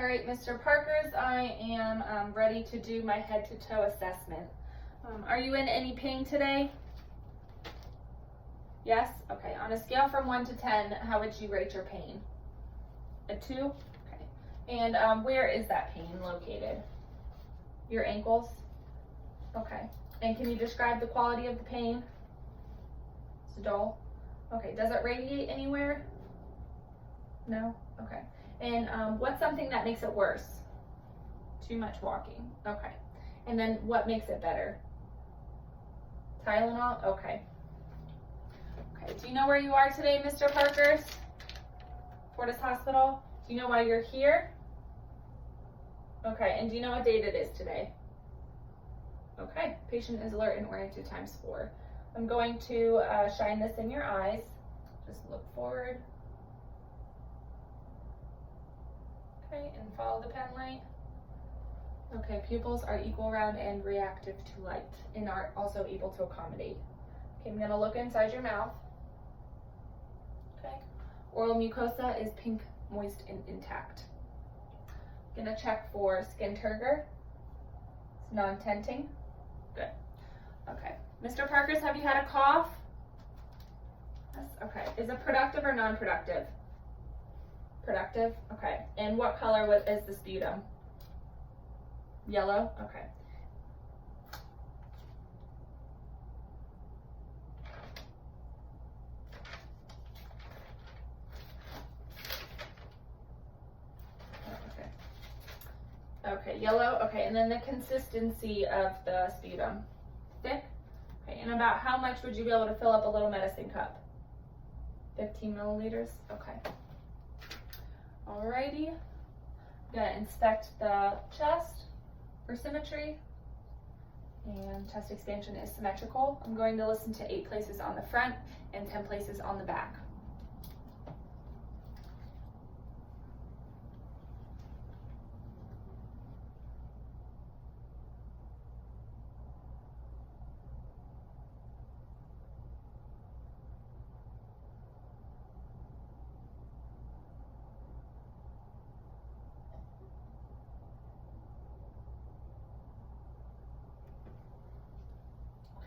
right, Mr. Parkers, I am ready to do my head-to-toe assessment. Are you in any pain today? Yes? Okay, on a scale from 1 to 10, how would you rate your pain? A 2? Okay. And where is that pain located? Your ankles? Okay. And can you describe the quality of the pain? It's dull? Okay, does it radiate anywhere? No? Okay. And what's something that makes it worse? Too much walking. Okay. And then what makes it better? Tylenol? Okay. Okay. Do you know where you are today, Mr. Parkers? Fortis Hospital? Do you know why you're here? Okay. And do you know what date it is today? Okay. Patient is alert and oriented ×4. I'm going to shine this in your eyes. Just look forward. Okay, and follow the pen light. Okay, pupils are equal, round, and reactive to light, and are also able to accommodate. Okay, I'm gonna look inside your mouth. Okay, oral mucosa is pink, moist, and intact. I'm gonna check for skin turgor. It's non-tenting. Good. Okay, Mr. Parkers, have you had a cough? Yes. Okay, is it productive or non-productive? Productive? Okay. And what color is the sputum? Yellow? Okay. Okay, yellow. Okay, and then the consistency of the sputum? Thick? Okay, and about how much would you be able to fill up a little medicine cup? 15 milliliters? Okay. Alrighty, I'm gonna inspect the chest for symmetry, and chest expansion is symmetrical. I'm going to listen to 8 places on the front and 10 places on the back.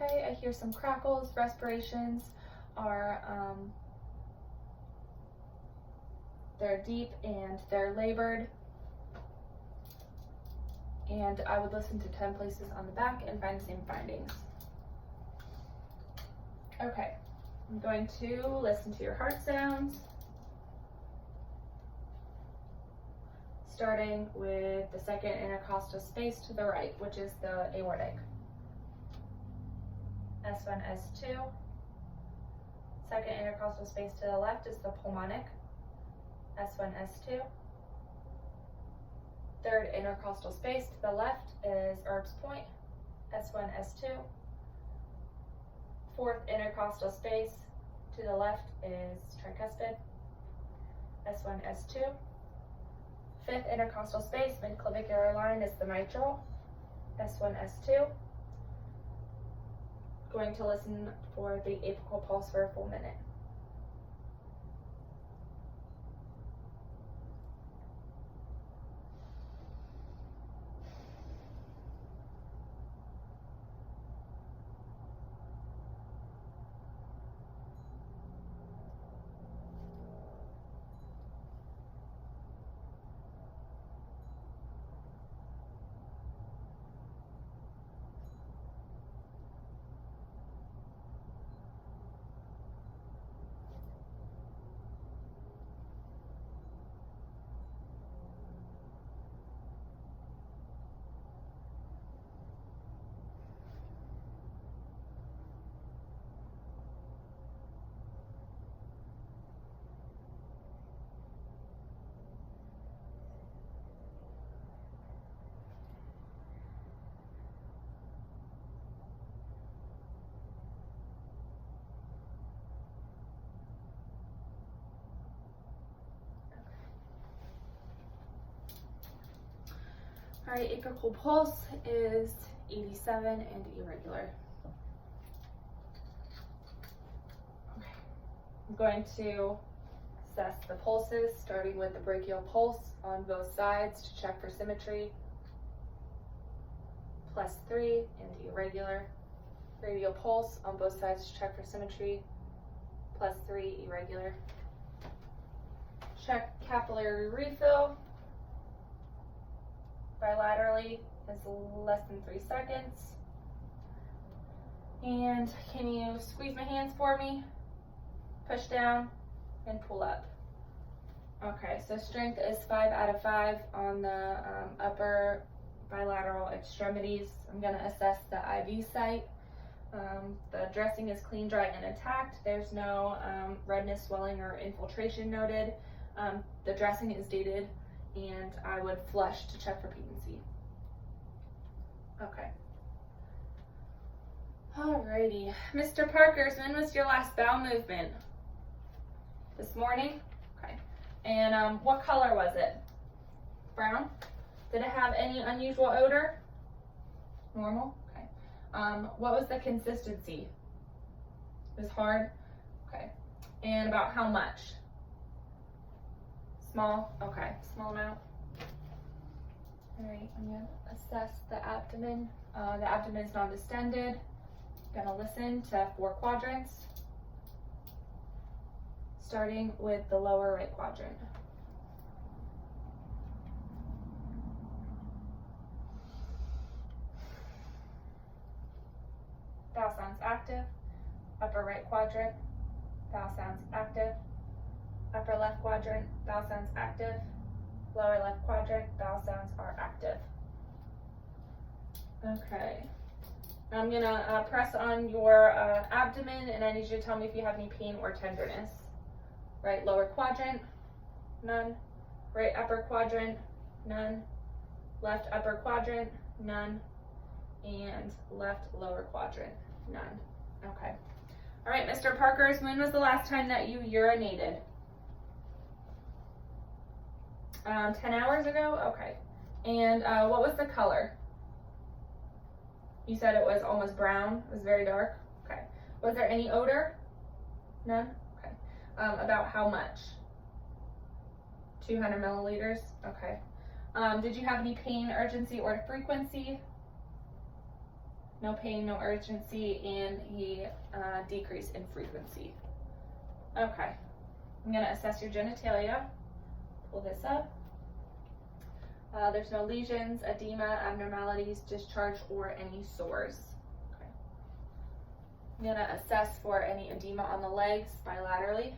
Okay, I hear some crackles. Respirations are, they're deep and they're labored. And I would listen to 10 places on the back and find the same findings. Okay, I'm going to listen to your heart sounds. Starting with the second intercostal space to the right, which is the aortic. S1, S2. Second intercostal space to the left is the pulmonic. S1, S2. Third intercostal space to the left is Erb's point. S1, S2. Fourth intercostal space to the left is tricuspid. S1, S2. Fifth intercostal space, midclavicular line, is the mitral. S1, S2. Going to listen for the apical pulse for a full minute. All right, apical pulse is 87 and irregular. Okay, I'm going to assess the pulses, starting with the brachial pulse. on both sides to check for symmetry, +3, and irregular. Radial pulse on both sides to check for symmetry, +3, irregular. Check capillary refill bilaterally is less than 3 seconds. And can you squeeze my hands for me? Push down and pull up. Okay, so strength is 5 out of 5 on the upper bilateral extremities. I'm going to assess the IV site. The dressing is clean, dry, and intact. There's no redness, swelling, or infiltration noted. The dressing is dated, and I would flush to check for patency. Okay. Alrighty. Mr. Parkers, when was your last bowel movement? This morning? Okay. And what color was it? Brown? Did it have any unusual odor? Normal? Okay. What was the consistency? It was hard? Okay. And about how much? Small? Okay. Small amount. Alright, I'm going to assess the abdomen. The abdomen is non-distended. I'm going to listen to 4 quadrants, starting with the lower right quadrant. Bowel sounds active. Upper right quadrant, bowel sounds active. Upper left quadrant, bowel sounds active. Lower left quadrant, bowel sounds are active. Okay. I'm gonna press on your abdomen, and I need you to tell me if you have any pain or tenderness. Right lower quadrant, none. Right upper quadrant, none. Left upper quadrant, none. And left lower quadrant, none. Okay. All right, Mr. Parkers, when was the last time that you urinated? 10 hours ago? Okay. And what was the color? You said it was almost brown. It was very dark. Okay. Was there any odor? None? Okay. About how much? 200 milliliters? Okay. Did you have any pain, urgency, or frequency? No pain, no urgency, and a decrease in frequency. Okay. I'm going to assess your genitalia. Pull this up. There's no lesions, edema, abnormalities, discharge, or any sores. Okay. I'm going to assess for any edema on the legs bilaterally.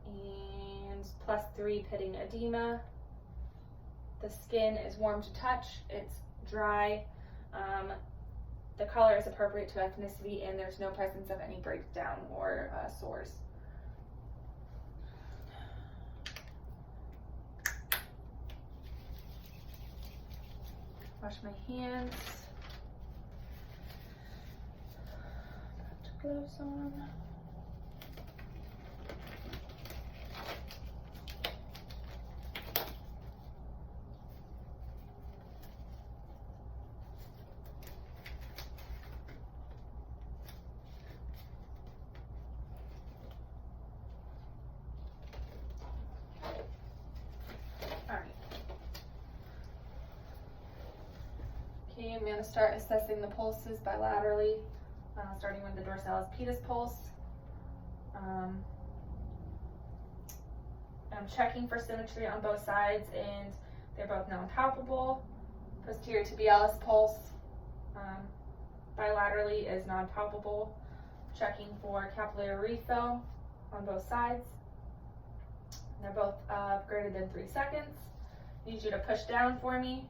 And +3 pitting edema. The skin is warm to touch. It's dry. The color is appropriate to ethnicity, and there's no presence of any breakdown or sores. Wash my hands. Put gloves on. Okay, I'm going to start assessing the pulses bilaterally, starting with the dorsalis pedis pulse. I'm checking for symmetry on both sides, and they're both non-palpable. Posterior tibialis pulse bilaterally is non-palpable. Checking for capillary refill on both sides. They're both greater than 3 seconds. Need you to push down for me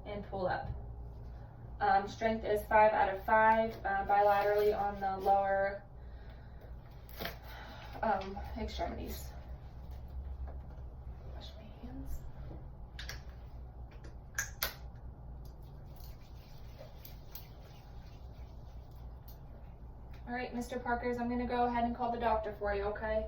and pull up. Strength is 5 out of 5 bilaterally on the lower extremities. Wash my hands. All right, Mr. Parkers, I'm going to go ahead and call the doctor for you, okay?